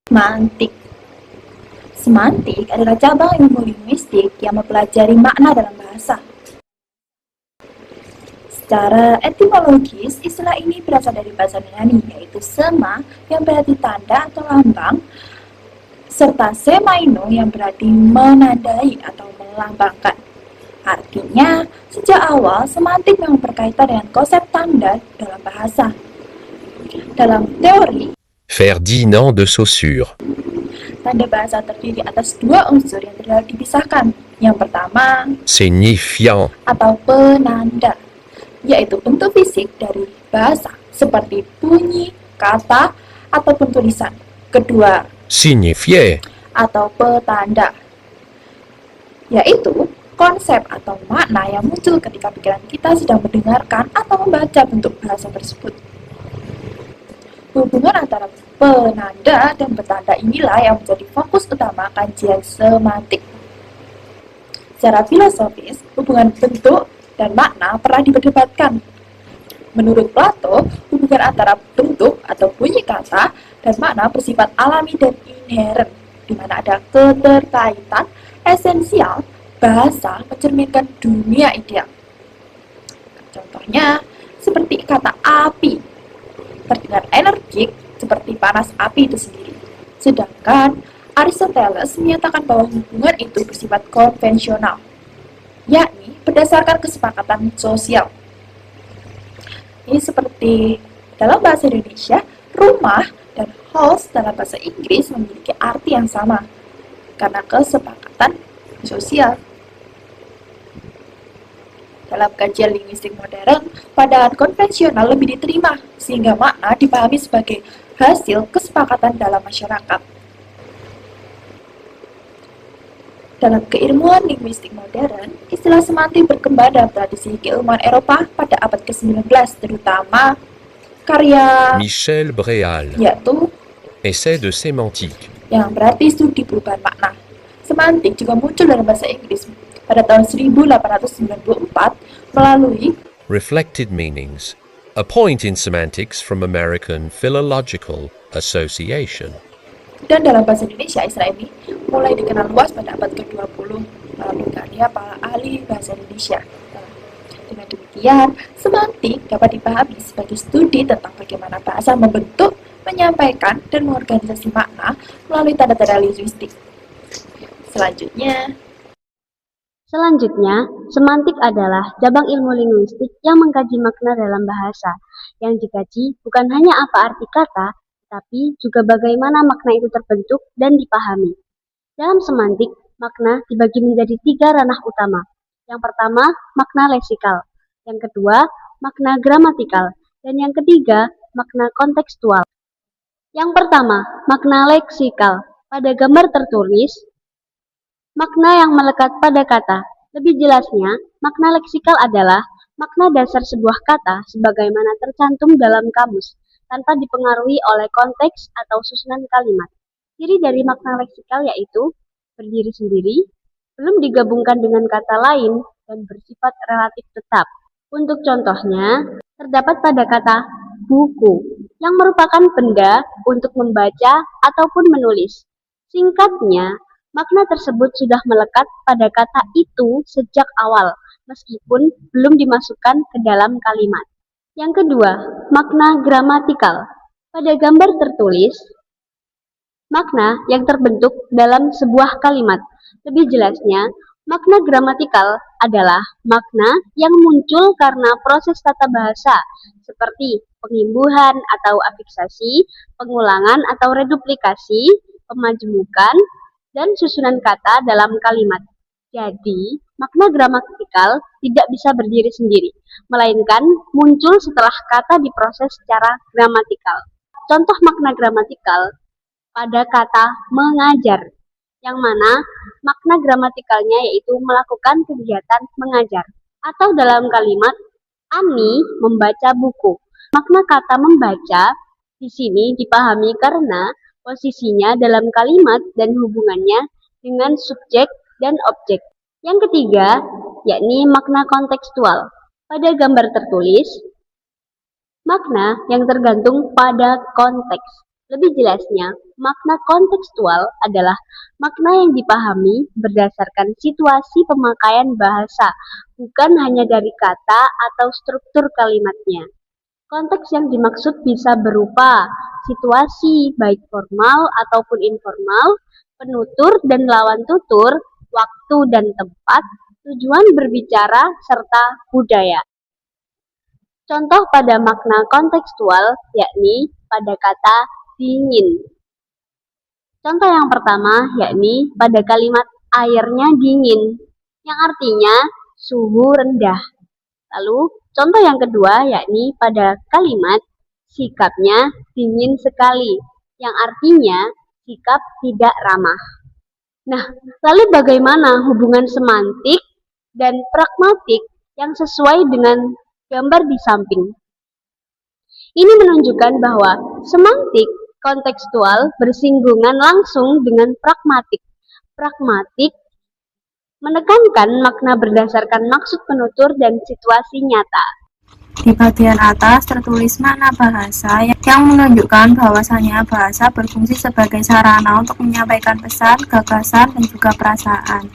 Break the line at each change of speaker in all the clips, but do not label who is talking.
Semantik. Semantik adalah cabang ilmu linguistik yang mempelajari makna dalam bahasa. Secara etimologis, istilah ini berasal dari bahasa Yunani, yaitu sema yang berarti tanda atau lambang, serta semaino yang berarti menandai atau melambangkan. Artinya, sejak awal semantik memang berkaitan dengan konsep tanda dalam bahasa. Dalam teori,
Ferdinand de Saussure.
tanda bahasa terdiri atas dua unsur yang tidak dipisahkan. Yang pertama,
Signifiant.
atau penanda, yaitu bentuk fisik dari bahasa, seperti bunyi, kata, ataupun tulisan. Kedua,
Signifier.
atau petanda, yaitu konsep atau makna yang muncul ketika pikiran kita sedang mendengarkan atau membaca bentuk bahasa tersebut. Hubungan antara penanda dan petanda inilah yang menjadi fokus utama kajian semantik. Secara filosofis, hubungan bentuk dan makna pernah diperdebatkan. Menurut Plato, hubungan antara bentuk atau bunyi kata dan makna bersifat alami dan inheren, di mana ada keterkaitan esensial. Bahasa mencerminkan dunia ideal. Contohnya, seperti kata api, terdengar energik seperti panas api itu sendiri. Sedangkan Aristoteles menyatakan bahwa hubungan itu bersifat konvensional, yakni berdasarkan kesepakatan sosial. Ini seperti dalam bahasa Indonesia, rumah dan house dalam bahasa Inggris memiliki arti yang sama karena kesepakatan sosial. Dalam kajian linguistik modern, padaan konvensional lebih diterima, sehingga makna dipahami sebagai hasil kesepakatan dalam masyarakat. Dalam keilmuan linguistik modern, istilah semantik berkembang dalam tradisi keilmuan Eropa pada abad ke-19, terutama karya
Michel Bréal.
yaitu
Essai de sémantique.
yang berarti studi perubahan makna. Semantik juga muncul dalam bahasa Inggris pada tahun 1894 melalui
Reflected meanings. A point in semantics from American Philological Association.
dan dalam bahasa Indonesia istilah ini mulai dikenal luas pada abad ke-20 melalui karya para ahli bahasa Indonesia. Dengan demikian, semantik dapat dipahami sebagai studi tentang bagaimana bahasa membentuk, menyampaikan, dan mengorganisasi makna melalui tanda-tanda linguistik.
Selanjutnya, semantik adalah cabang ilmu linguistik yang mengkaji makna dalam bahasa. Yang dikaji bukan hanya apa arti kata, tapi juga bagaimana makna itu terbentuk dan dipahami. Dalam semantik, makna dibagi menjadi 3 ranah utama. Yang pertama, makna leksikal. Yang kedua, makna gramatikal. Dan yang ketiga, makna kontekstual. Yang pertama, makna leksikal. Pada gambar tertulis, makna yang melekat pada kata. Lebih jelasnya, makna leksikal adalah makna dasar sebuah kata sebagaimana tercantum dalam kamus, tanpa dipengaruhi oleh konteks atau susunan kalimat. Ciri dari makna leksikal yaitu berdiri sendiri, belum digabungkan dengan kata lain, dan bersifat relatif tetap. Untuk contohnya, terdapat pada kata buku, yang merupakan benda untuk membaca ataupun menulis. Singkatnya, makna tersebut sudah melekat pada kata itu sejak awal, meskipun belum dimasukkan ke dalam kalimat. Yang kedua, makna gramatikal. Pada gambar tertulis, makna yang terbentuk dalam sebuah kalimat. Lebih jelasnya, makna gramatikal adalah makna yang muncul karena proses tata bahasa, seperti pengimbuhan atau afiksasi, pengulangan atau reduplikasi, pemajemukan, dan susunan kata dalam kalimat. Jadi, makna gramatikal tidak bisa berdiri sendiri, melainkan muncul setelah kata diproses secara gramatikal. Contoh makna gramatikal pada kata mengajar, yang mana makna gramatikalnya yaitu melakukan kegiatan mengajar. Atau dalam kalimat, Ani membaca buku. Makna kata membaca di sini dipahami karena posisinya dalam kalimat dan hubungannya dengan subjek dan objek. Yang ketiga, yakni makna kontekstual. Pada gambar tertulis, makna yang tergantung pada konteks. Lebih jelasnya, makna kontekstual adalah makna yang dipahami berdasarkan situasi pemakaian bahasa, bukan hanya dari kata atau struktur kalimatnya. Konteks yang dimaksud bisa berupa situasi, baik formal ataupun informal, penutur dan lawan tutur, waktu dan tempat, tujuan berbicara, serta budaya. Contoh pada makna kontekstual yakni pada kata dingin. Contoh yang pertama yakni pada kalimat airnya dingin, yang artinya suhu rendah. Lalu contoh yang kedua yakni pada kalimat sikapnya dingin sekali, yang artinya sikap tidak ramah. Nah, lalu bagaimana hubungan semantik dan pragmatik yang sesuai dengan gambar di samping? Ini menunjukkan bahwa semantik kontekstual bersinggungan langsung dengan pragmatik. Pragmatik menekankan makna berdasarkan maksud penutur dan situasi nyata.
Di bagian atas tertulis makna bahasa yang menunjukkan bahwasanya bahasa berfungsi sebagai sarana untuk menyampaikan pesan, gagasan, dan juga perasaan.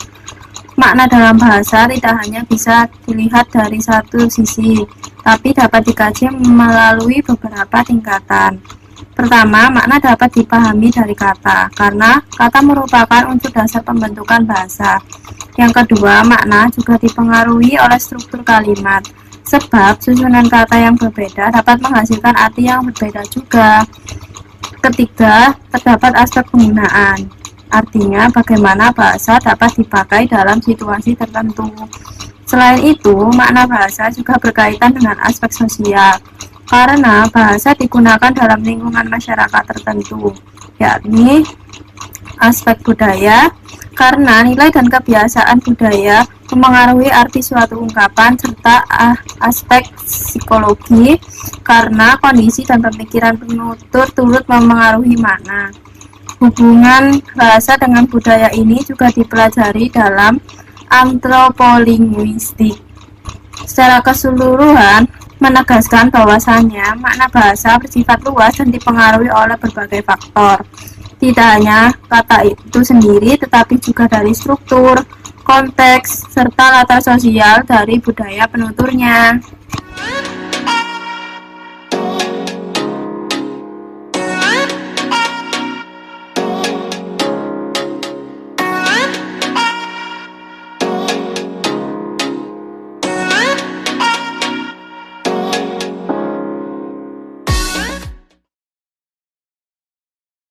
Makna dalam bahasa tidak hanya bisa dilihat dari satu sisi, tapi dapat dikaji melalui beberapa tingkatan. Pertama, makna dapat dipahami dari kata, karena kata merupakan unsur dasar pembentukan bahasa. Yang kedua, makna juga dipengaruhi oleh struktur kalimat, sebab susunan kata yang berbeda dapat menghasilkan arti yang berbeda juga. Ketiga, terdapat aspek penggunaan. Artinya, bagaimana bahasa dapat dipakai dalam situasi tertentu. Selain itu, makna bahasa juga berkaitan dengan aspek sosial, karena bahasa digunakan dalam lingkungan masyarakat tertentu, yakni aspek budaya, karena nilai dan kebiasaan budaya memengaruhi arti suatu ungkapan, serta aspek psikologi, karena kondisi dan pemikiran penutur turut memengaruhi makna. Hubungan bahasa dengan budaya ini juga dipelajari dalam antropolinguistik. Secara keseluruhan, menegaskan bahwasanya makna bahasa bersifat luas dan dipengaruhi oleh berbagai faktor. Tidak hanya kata itu sendiri, tetapi juga dari struktur, konteks, serta latar sosial dari budaya penuturnya.